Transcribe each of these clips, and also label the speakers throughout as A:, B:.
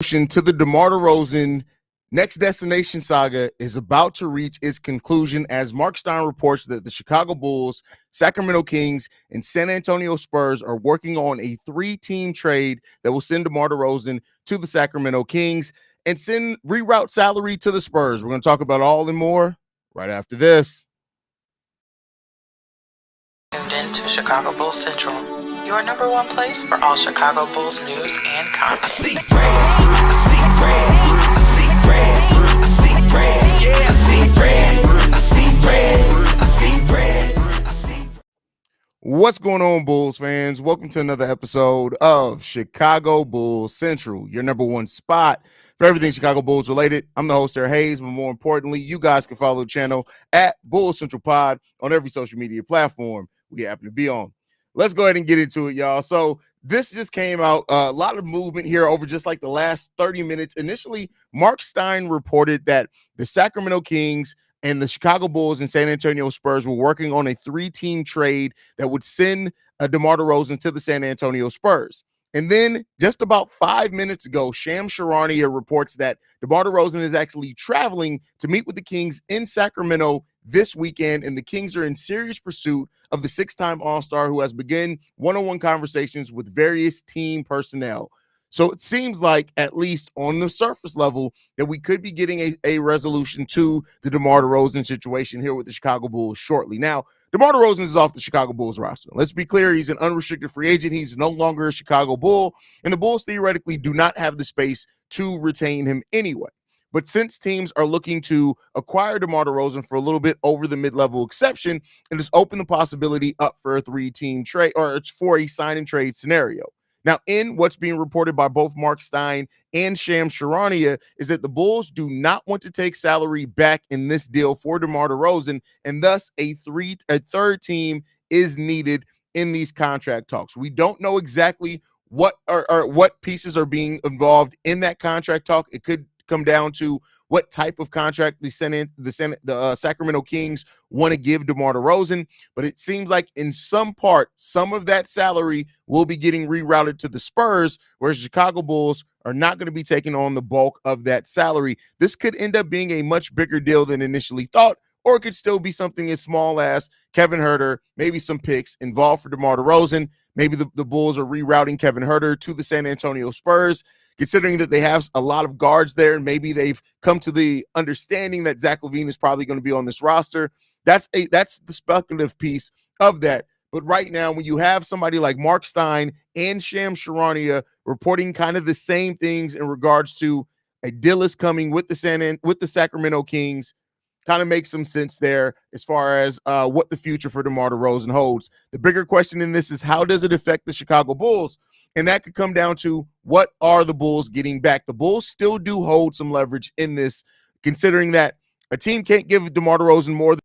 A: To the DeMar DeRozan next destination saga is about to reach its conclusion as MArc Stein reports that the Chicago Bulls, Sacramento Kings, and San Antonio Spurs are working on a three-team trade that will send DeMar DeRozan to the Sacramento Kings and send reroute salary to the Spurs. We're going to talk about all and more right after this.
B: Tuned in to Chicago Bulls Central, your number one place for all Chicago Bulls news and content.
C: I see red, I see red, I see red, I see red, yeah, I see red, I see red, I see red, I see.
A: What's going on, Bulls fans? Welcome to another episode of Chicago Bulls Central, your number one spot for everything Chicago Bulls related. I'm the host there, Haize, but more importantly, you guys can follow the channel at Bulls Central Pod on every social media platform we happen to be on. Let's go ahead and get into it, y'all. So this just came out, a lot of movement here over just like the last 30 minutes. Initially, MArc Stein reported that the Sacramento Kings and the Chicago Bulls and San Antonio Spurs were working on a three-team trade that would send DeMar DeRozan to the San Antonio Spurs. And then just about 5 minutes ago, Shams Charania reports that DeMar DeRozan is actually traveling to meet with the Kings in Sacramento this weekend, and the Kings are in serious pursuit of the six-time All-Star who has begun one-on-one conversations with various team personnel. So it seems like, at least on the surface level, that we could be getting a resolution to the DeMar DeRozan situation here with the Chicago Bulls shortly. Now, DeMar DeRozan is off the Chicago Bulls roster. Let's be clear, he's an unrestricted free agent. He's no longer a Chicago Bull, and the Bulls theoretically do not have the space to retain him anyway. But since teams are looking to acquire DeMar DeRozan for a little bit over the mid-level exception, it has opened the possibility up for a three-team trade, or it's for a sign-and-trade scenario. Now, in what's being reported by both MArc Stein and Shams Charania is that the Bulls do not want to take salary back in this deal for DeMar DeRozan, and thus a third team is needed in these contract talks. We don't know exactly what pieces are being involved in that contract talk. It could come down to what type of contract the Sacramento Kings want to give DeMar DeRozan, but it seems like in some part, some of that salary will be getting rerouted to the Spurs, whereas Chicago Bulls are not going to be taking on the bulk of that salary. This could end up being a much bigger deal than initially thought, or it could still be something as small as Kevin Huerter, maybe some picks involved for DeMar DeRozan. Maybe the Bulls are rerouting Kevin Huerter to the San Antonio Spurs, considering that they have a lot of guards there, and maybe they've come to the understanding that Zach LaVine is probably going to be on this roster. That's the speculative piece of that. But right now, when you have somebody like MArc Stein and Shams Charania reporting kind of the same things in regards to a deal is coming with the Sacramento Kings, kind of makes some sense there as far as what the future for DeMar DeRozan holds. The bigger question in this is, how does it affect the Chicago Bulls? And that could come down to, what are the Bulls getting back? The Bulls still do hold some leverage in this, considering that a team can't give DeMar DeRozan more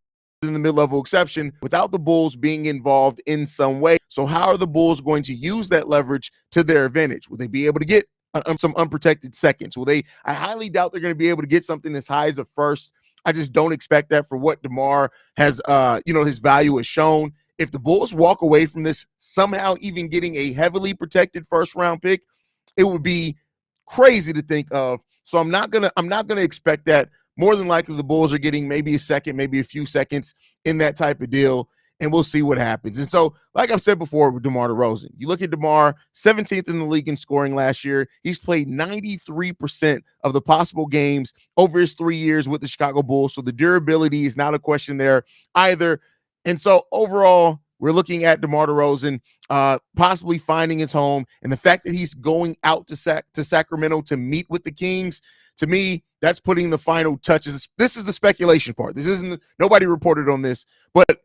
A: than the mid-level exception without the Bulls being involved in some way. So how are the Bulls going to use that leverage to their advantage? Will they be able to get some unprotected seconds? I highly doubt they're going to be able to get something as high as a first. I just don't expect that for what DeMar has, his value has shown. If the Bulls walk away from this somehow even getting a heavily protected first-round pick, it would be crazy to think of. So I'm not gonna expect that. More than likely, the Bulls are getting maybe a second, maybe a few seconds in that type of deal, and we'll see what happens. And so, like I've said before with DeMar DeRozan, you look at DeMar, 17th in the league in scoring last year. He's played 93% of the possible games over his 3 years with the Chicago Bulls, so the durability is not a question there either. And so overall, we're looking at DeMar DeRozan possibly finding his home, and the fact that he's going out to Sacramento to meet with the Kings, to me, that's putting the final touches. This is the speculation part. This isn't, nobody reported on this, but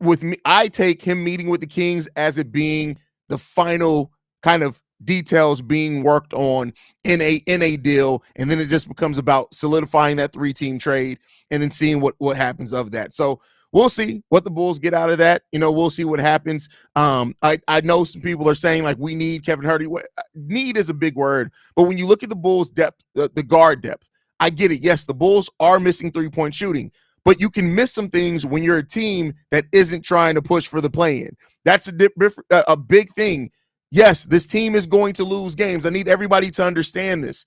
A: with me, I take him meeting with the Kings as it being the final kind of details being worked on in a deal, and then it just becomes about solidifying that three-team trade and then seeing what happens of that. So we'll see what the Bulls get out of that. We'll see what happens. I know some people are saying, like, we need Kevin Huerter. Need is a big word, but when you look at the Bulls' depth, the guard depth, I get it. Yes, the Bulls are missing three-point shooting, but you can miss some things when you're a team that isn't trying to push for the play-in. That's a big thing. Yes, this team is going to lose games. I need everybody to understand this.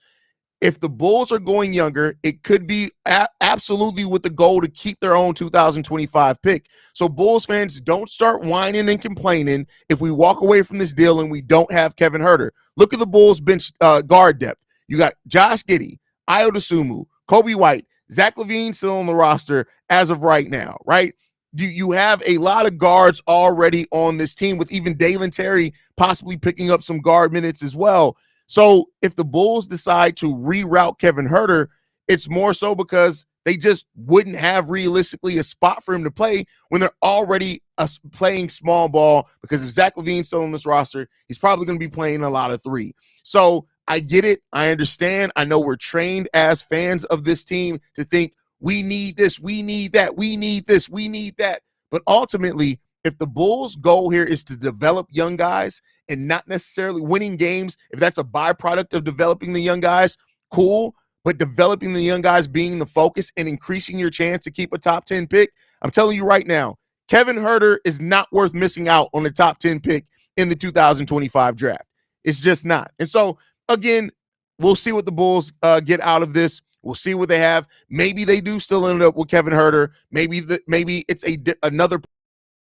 A: If the Bulls are going younger, it could be absolutely with the goal to keep their own 2025 pick. So Bulls fans, don't start whining and complaining if we walk away from this deal and we don't have Kevin Huerter. Look at the Bulls bench guard depth. You got Josh Giddey, Ayo Dosunmu, Kobe White, Zach LaVine still on the roster as of right now, right? You have a lot of guards already on this team, with even Dalen Terry possibly picking up some guard minutes as well. So if the Bulls decide to reroute Kevin Huerter, it's more so because they just wouldn't have realistically a spot for him to play when they're already playing small ball, because if Zach LaVine's still on this roster, he's probably going to be playing a lot of three. So I get it. I understand. I know we're trained as fans of this team to think we need this, we need that, we need this, we need that. But ultimately, if the Bulls' goal here is to develop young guys and not necessarily winning games, if that's a byproduct of developing the young guys, cool. But developing the young guys being the focus and increasing your chance to keep a top 10 pick, I'm telling you right now, Kevin Huerter is not worth missing out on the top 10 pick in the 2025 draft. It's just not. And so, again, we'll see what the Bulls get out of this. We'll see what they have. Maybe they do still end up with Kevin Huerter. Maybe it's another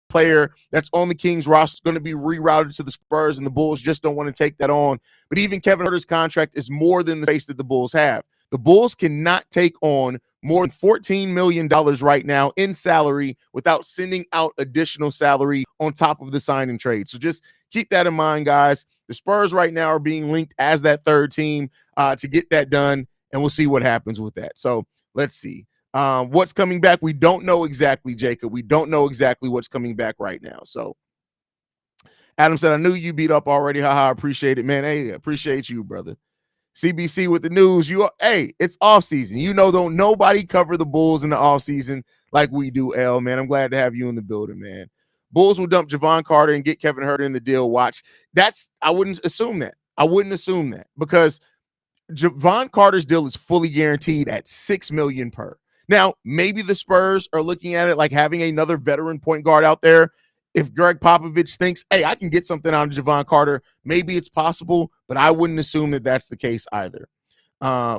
A: player that's on the Kings roster is going to be rerouted to the Spurs, and the Bulls just don't want to take that on. But even Kevin Huerter's contract is more than the space that the Bulls have. The Bulls cannot take on more than $14 million right now in salary without sending out additional salary on top of the signing trade. So just keep that in mind, guys. The Spurs right now are being linked as that third team to get that done, and we'll see what happens with that. So let's see. What's coming back? We don't know exactly, Jacob. We don't know exactly what's coming back right now. So Adam said, I knew you beat up already. Haha, appreciate it, man. Hey, appreciate you, brother. CBC with the news. It's off season. Don't nobody cover the Bulls in the off season like we do, L, man. I'm glad to have you in the building, man. Bulls will dump Javon Carter and get Kevin Huerter in the deal. Watch. I wouldn't assume that. Because Javon Carter's deal is fully guaranteed at $6 million per. Now, maybe the Spurs are looking at it like having another veteran point guard out there. If Greg Popovich thinks, hey, I can get something out of Javon Carter, maybe it's possible, but I wouldn't assume that that's the case either.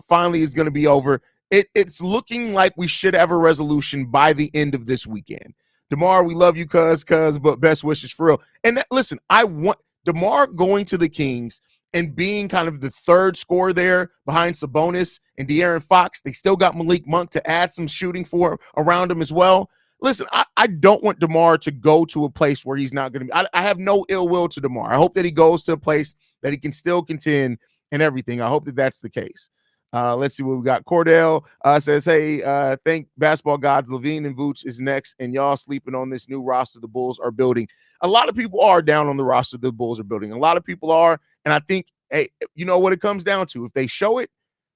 A: Finally, it's going to be over. It's looking like we should have a resolution by the end of this weekend. DeMar, we love you, cuz, but best wishes for real. And listen, I want DeMar going to the Kings and being kind of the third scorer there behind Sabonis and De'Aaron Fox. They still got Malik Monk to add some shooting for around him as well. Listen, I don't want DeMar to go to a place where he's not going to be. I have no ill will to DeMar. I hope that he goes to a place that he can still contend and everything. I hope that that's the case. Let's see what we got. Cordell says, hey, thank basketball gods. LaVine and Vooch is next, and y'all sleeping on this new roster the Bulls are building. A lot of people are down on the roster the Bulls are building. A lot of people are, and I think, hey, you know what it comes down to? If they show it,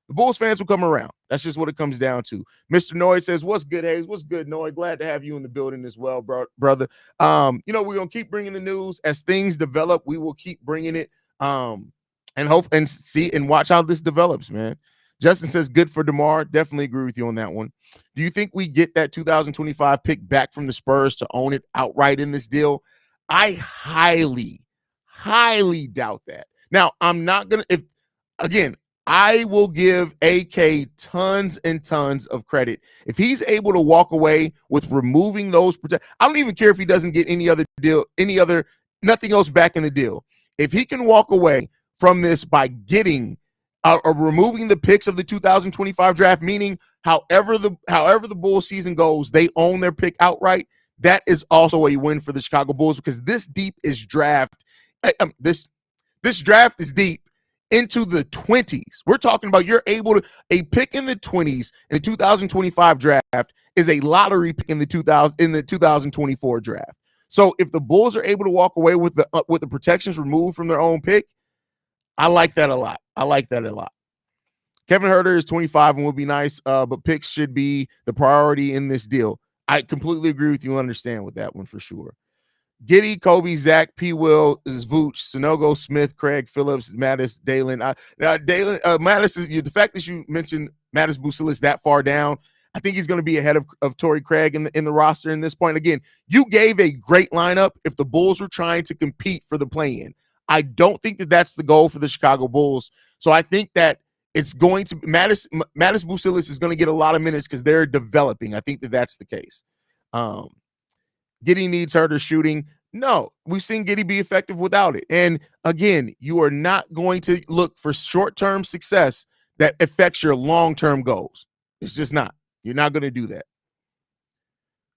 A: the Bulls fans will come around. That's just what it comes down to. Mr. Noyd says, what's good, Haize? What's good, Noyd? Glad to have you in the building as well, brother. We're going to keep bringing the news. As things develop, we will keep bringing it and hope and see and watch how this develops, man. Justin says, good for DeMar. Definitely agree with you on that one. Do you think we get that 2025 pick back from the Spurs to own it outright in this deal? I highly, highly doubt that. Now, I'm not going to, I will give AK tons and tons of credit. If he's able to walk away with removing those, I don't even care if he doesn't get nothing else back in the deal. If he can walk away from this by getting or removing the picks of the 2025 draft, meaning however the Bulls season goes, they own their pick outright. That is also a win for the Chicago Bulls, because this draft is deep into the 20s. We're talking about a pick in the 20s in the 2025 draft is a lottery pick in the 2024 draft. So if the Bulls are able to walk away with the protections removed from their own pick, I like that a lot. Kevin Huerter is 25 and would be nice, but picks should be the priority in this deal. I completely agree with you and understand with that one for sure. Giddey, Kobe, Zach, P. Will, Vooch, Sanogo, Smith, Craig, Phillips, Mattis, Dalen. Mattis is the fact that you mentioned Mattis Bucelis that far down. I think he's going to be ahead of Torrey Craig in the roster in this point. Again, you gave a great lineup if the Bulls were trying to compete for the play-in. I don't think that that's the goal for the Chicago Bulls. So I think that it's going to Mattis Bucilis is going to get a lot of minutes because they're developing. I think that that's the case. Giddey needs Huerter shooting. No, we've seen Giddey be effective without it. And again, you are not going to look for short-term success that affects your long-term goals. It's just not. You're not going to do that.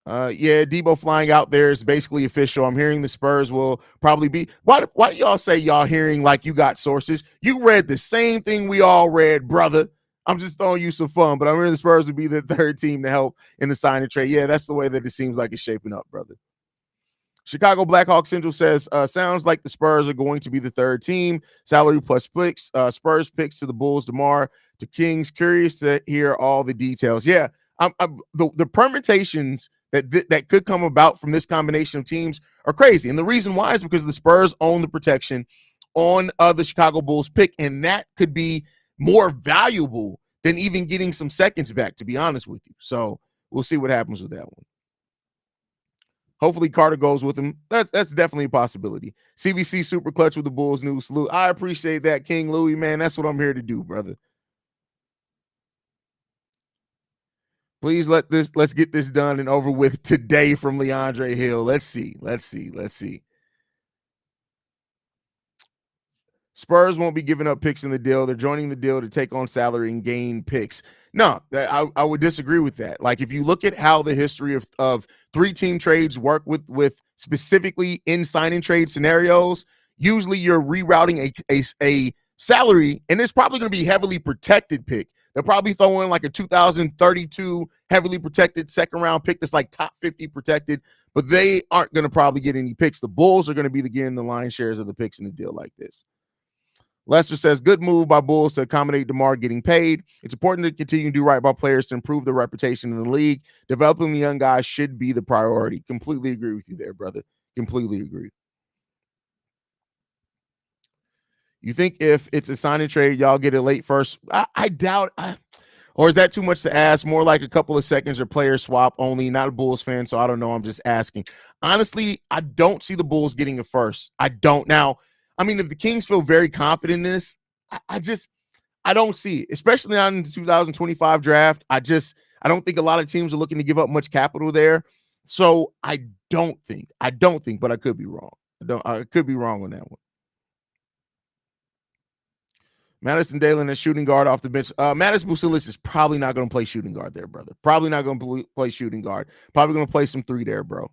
A: Yeah, Debo flying out there is basically official. I'm hearing the Spurs will probably be. Why do y'all say y'all hearing like you got sources? You read the same thing we all read, brother. I'm just throwing you some fun, but I'm hearing the Spurs would be the third team to help in the sign and trade. Yeah, that's the way that it seems like it's shaping up, brother. Chicago Blackhawk Central says, sounds like the Spurs are going to be the third team. Salary plus picks. Spurs picks to the Bulls, DeMar to Kings. Curious to hear all the details. Yeah, the permutations that could come about from this combination of teams are crazy. And the reason why is because the Spurs own the protection on the Chicago Bulls pick, and that could be more valuable than even getting some seconds back, to be honest with you. So we'll see what happens with that one. Hopefully Carter goes with him. That's definitely a possibility. CVC super clutch with the Bulls news. Salute. I appreciate that, King Louis, man. That's what I'm here to do, brother. Please let's get this done and over with today from Leandre Hill. Let's see. Spurs won't be giving up picks in the deal. They're joining the deal to take on salary and gain picks. No, I would disagree with that. Like, if you look at how the history of three-team trades work with specifically in sign-and trade scenarios, usually you're rerouting a salary, and it's probably going to be heavily protected pick. They'll probably throw in like a 2032 heavily protected second-round pick that's like top 50 protected, but they aren't going to probably get any picks. The Bulls are going to be getting the lion's shares of the picks in a deal like this. Lester says, good move by Bulls to accommodate DeMar getting paid. It's important to continue to do right by players to improve their reputation in the league. Developing the young guys should be the priority. Completely agree with you there, brother. Completely agree. You think if it's a sign and trade, y'all get it late first? I doubt. Or is that too much to ask? More like a couple of seconds or player swap only. Not a Bulls fan, so I don't know. I'm just asking. Honestly, I don't see the Bulls getting a first. I don't. Now, I mean, if the Kings feel very confident in this, I don't see it, especially not in the 2025 draft. I don't think a lot of teams are looking to give up much capital there. So I don't think, but I could be wrong. I could be wrong on that one. Madison Dalen as shooting guard off the bench. Mattis Bucilis is probably not going to play shooting guard there, brother. Probably not going to play shooting guard. Probably going to play some three there, bro.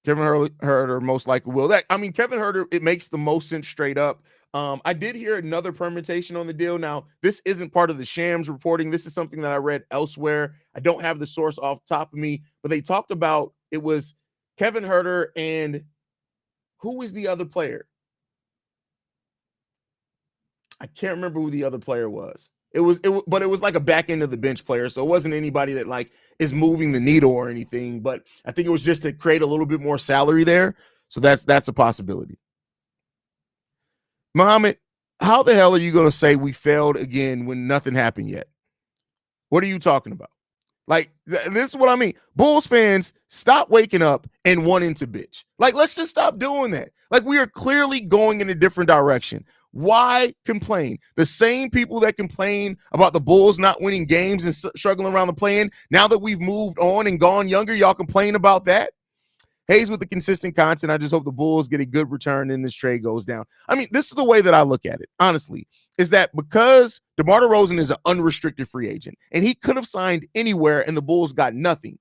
A: Kevin Huerter most likely will. Kevin Huerter, it makes the most sense straight up. I did hear another permutation on the deal. Now, this isn't part of the Shams reporting. This is something that I read elsewhere. I don't have the source off the top of me, but they talked about it was Kevin Huerter and who was the other player? I can't remember who the other player was. But it was like a back end of the bench player. So it wasn't anybody that like is moving the needle or anything, but I think it was just to create a little bit more salary there. So that's a possibility. Muhammad, how the hell are you going to say we failed again when nothing happened yet? What are you talking about? Like, this is what I mean. Bulls fans, stop waking up and wanting to bitch. Like, let's just stop doing that. Like, we are clearly going in a different direction. Why complain? The same people that complain about the Bulls not winning games and struggling around the play-in, now that we've moved on and gone younger, y'all complain about that? Haize with the consistent content. I just hope the Bulls get a good return and this trade goes down. I mean, this is the way that I look at it, honestly, is that because DeMar DeRozan is an unrestricted free agent and he could have signed anywhere and the Bulls got nothing.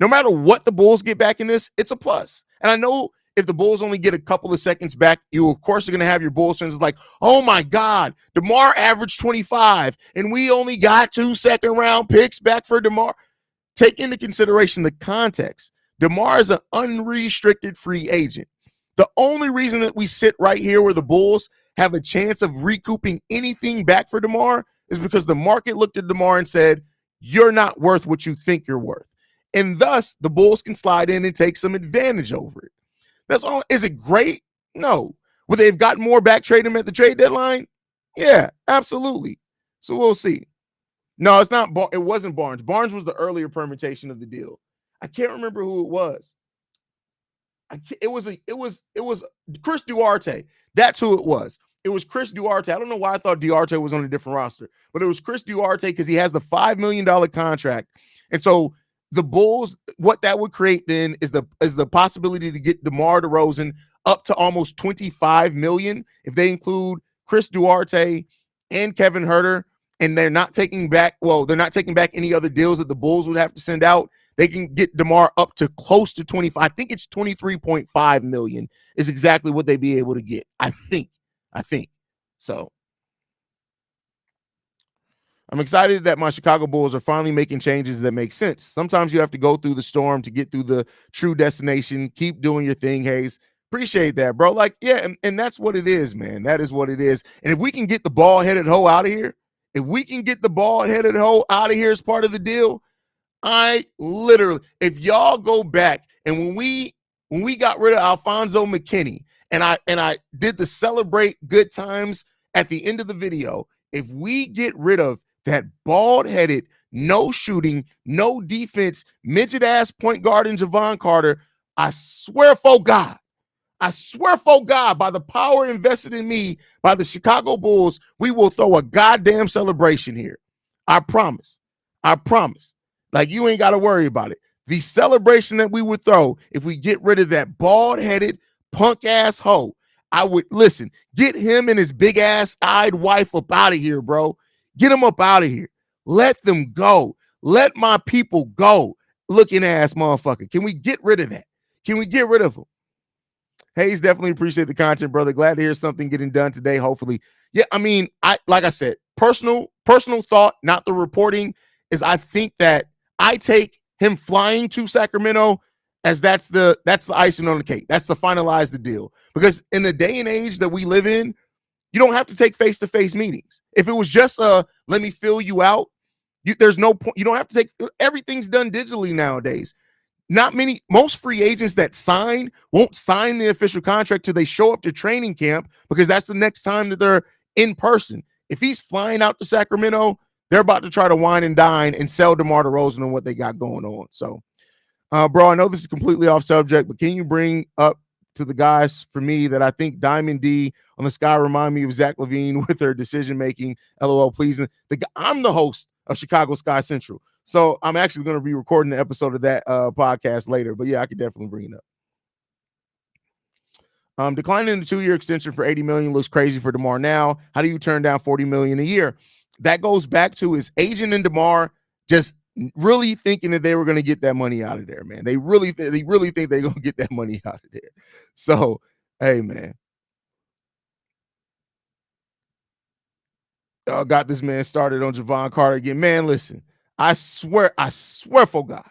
A: No matter what the Bulls get back in this, it's a plus. And I know if the Bulls only get a couple of seconds back, you, of course, are going to have your Bulls fans like, oh, my God, DeMar averaged 25, and we only got 2 second-round picks back for DeMar. Take into consideration the context. DeMar is an unrestricted free agent. The only reason that we sit right here where the Bulls have a chance of recouping anything back for DeMar is because the market looked at DeMar and said, you're not worth what you think you're worth. And thus, the Bulls can slide in and take some advantage over it. That's all. Is it great? No. Would they have gotten more back, trade him at the trade deadline? Yeah, absolutely. So we'll see. No, it's not. It wasn't Barnes. Barnes was the earlier permutation of the deal. I can't remember who it was. It was Chris Duarte. That's who it was. It was Chris Duarte. I don't know why I thought Duarte was on a different roster, but it was Chris Duarte because he has the $5 million contract. And so the Bulls, what that would create then is the possibility to get DeMar DeRozan up to almost $25 million if they include Chris Duarte and Kevin Huerter, and they're not taking back any other deals that the Bulls would have to send out. They can get DeMar up to close to 25. I think it's 23.5 million is exactly what they'd be able to get. I think. So I'm excited that my Chicago Bulls are finally making changes that make sense. Sometimes you have to go through the storm to get through the true destination. Keep doing your thing, Haize. Appreciate that, bro. Like, yeah, and that's what it is, man. That is what it is. And if we can get the ball-headed hoe out of here, as part of the deal, if y'all go back and when we got rid of Alfonso McKinney and I did the celebrate good times at the end of the video, if we get rid of that bald-headed, no shooting, no defense, midget-ass point guard in Javon Carter, I swear for God, by the power invested in me by the Chicago Bulls, we will throw a goddamn celebration here. I promise. Like, you ain't got to worry about it. The celebration that we would throw if we get rid of that bald-headed, punk-ass hoe, I would, listen, get him and his big-ass-eyed wife up out of here, bro. Get him up out of here. Let them go. Let my people go, looking-ass motherfucker. Can we get rid of that? Can we get rid of him? Haize, definitely appreciate the content, brother. Glad to hear something getting done today, hopefully. Yeah, I mean, like I said, personal thought, not the reporting, is I think that I take him flying to Sacramento as that's the icing on the cake. That's to finalize the deal. Because in the day and age that we live in, you don't have to take face-to-face meetings. If it was just let me fill you out, there's no point. You don't have to take, everything's done digitally nowadays. Most free agents that sign won't sign the official contract till they show up to training camp, because that's the next time that they're in person. If he's flying out to Sacramento, they're about to try to wine and dine and sell DeMar DeRozan and what they got going on. So, bro, I know this is completely off subject, but can you bring up to the guys for me that I think Diamond D on the Sky remind me of Zach LaVine with their decision-making? LOL, please. I'm the host of Chicago Sky Central. So I'm actually going to be recording an episode of that podcast later. But yeah, I could definitely bring it up. Declining the 2-year extension for $80 million looks crazy for DeMar now. How do you turn down $40 million a year? That goes back to his agent and DeMar just really thinking that they were going to get that money out of there, man. They really think they're going to get that money out of there. So, hey, man. Got this man started on Javon Carter again. Man, listen. I swear for God,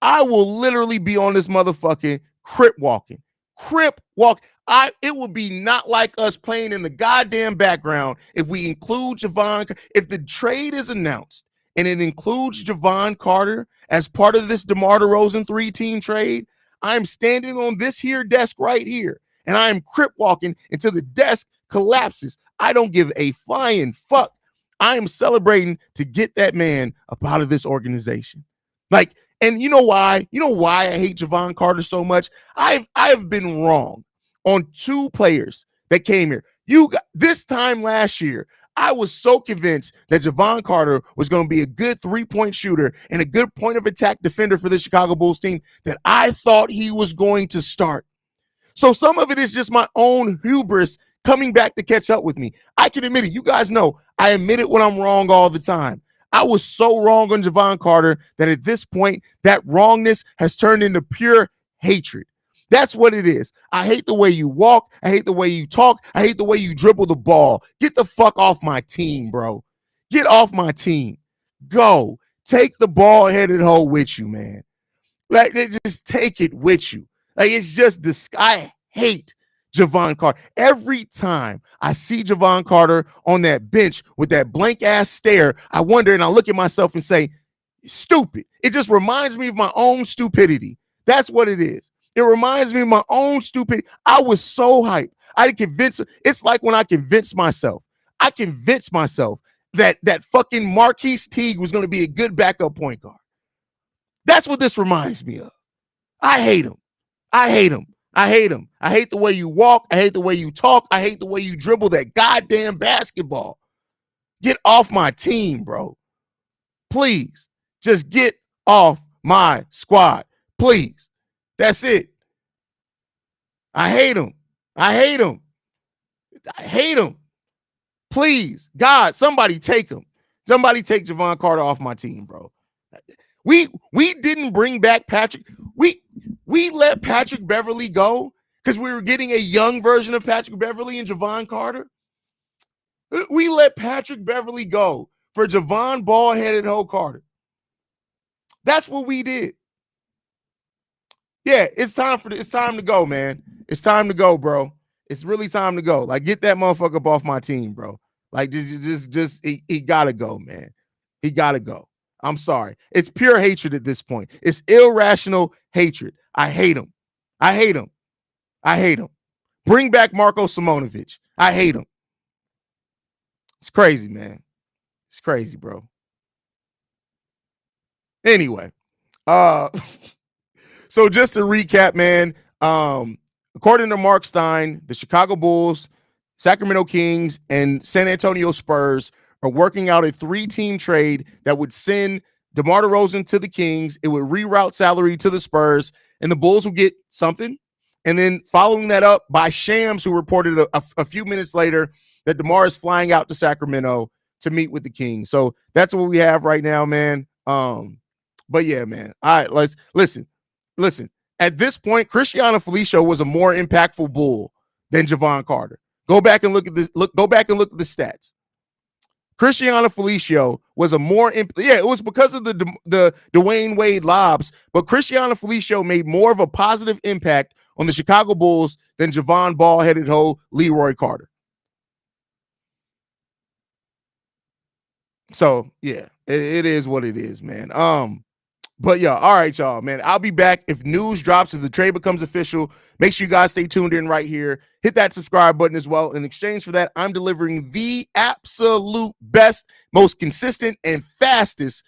A: I will literally be on this motherfucking crip walking. It would be not like us playing in the goddamn background if we include Javon. If the trade is announced and it includes Javon Carter as part of this DeMar DeRozan 3-team trade, I'm standing on this here desk right here, and I am crip walking until the desk collapses. I don't give a flying fuck. I am celebrating to get that man up out of this organization. Like, and you know why? You know why I hate Javon Carter so much? I've been wrong on 2 players that came here. This time last year, I was so convinced that Javon Carter was going to be a good 3-point shooter and a good point of attack defender for the Chicago Bulls team that I thought he was going to start. So some of it is just my own hubris coming back to catch up with me. I can admit it. You guys know I admit it when I'm wrong all the time. I was so wrong on Javon Carter that at this point, that wrongness has turned into pure hatred. That's what it is. I hate the way you walk. I hate the way you talk. I hate the way you dribble the ball. Get the fuck off my team, bro. Get off my team. Go. Take the ball-headed hoe with you, man. Like, just take it with you. Like, it's just I hate Javon Carter. Every time I see Javon Carter on that bench with that blank ass stare, I wonder and I look at myself and say, stupid. It just reminds me of my own stupidity. That's what it is. It reminds me of my own stupidity. I was so hyped. It's like when I convinced myself that fucking Marquise Teague was going to be a good backup point guard. That's what this reminds me of. I hate him. I hate him. I hate him. I hate the way you walk. I hate the way you talk. I hate the way you dribble that goddamn basketball. Get off my team, bro. Please. Just get off my squad. Please. That's it. I hate him. I hate him. I hate him. Please. God, somebody take him. Somebody take Jevon Carter off my team, bro. We didn't bring back Patrick. We let Patrick Beverly go because we were getting a young version of Patrick Beverly and Jevon Carter. We let Patrick Beverly go for Jevon ball-headed Ho Carter. That's what we did. Yeah, it's time to go, man. It's time to go, bro. It's really time to go. Like, get that motherfucker up off my team, bro. Like, he gotta go, man. He gotta go. I'm sorry. It's pure hatred at this point. It's irrational hatred. I hate him. I hate him. I hate him. Bring back Marko Simonovic. I hate him. It's crazy, man. It's crazy, bro. Anyway, so just to recap, man, according to MArc Stein, the Chicago Bulls, Sacramento Kings, and San Antonio Spurs are working out a 3-team trade that would send DeMar DeRozan to the Kings. It would reroute salary to the Spurs, and the Bulls will get something. And then following that up by Shams, who reported a few minutes later that DeMar is flying out to Sacramento to meet with the Kings. So that's what we have right now, man. But yeah, man. All right, let's listen. At this point, Cristiano Felicio was a more impactful Bull than Jevon Carter. Go back and look at this. Go back and look at the stats. Cristiano Felicio was a more it was because of the Dwayne Wade lobs, but Cristiano Felicio made more of a positive impact on the Chicago Bulls than Jevon ball-headed Ho Leroy Carter. So yeah, it is what it is, man. But yeah, all right, y'all, man. I'll be back if news drops, if the trade becomes official. Make sure you guys stay tuned in right here. Hit that subscribe button as well. In exchange for that, I'm delivering the absolute best, most consistent, and fastest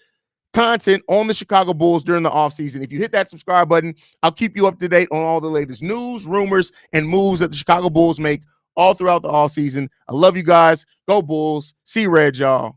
A: content on the Chicago Bulls during the offseason. If you hit that subscribe button, I'll keep you up to date on all the latest news, rumors, and moves that the Chicago Bulls make all throughout the offseason. I love you guys. Go Bulls. See red, y'all.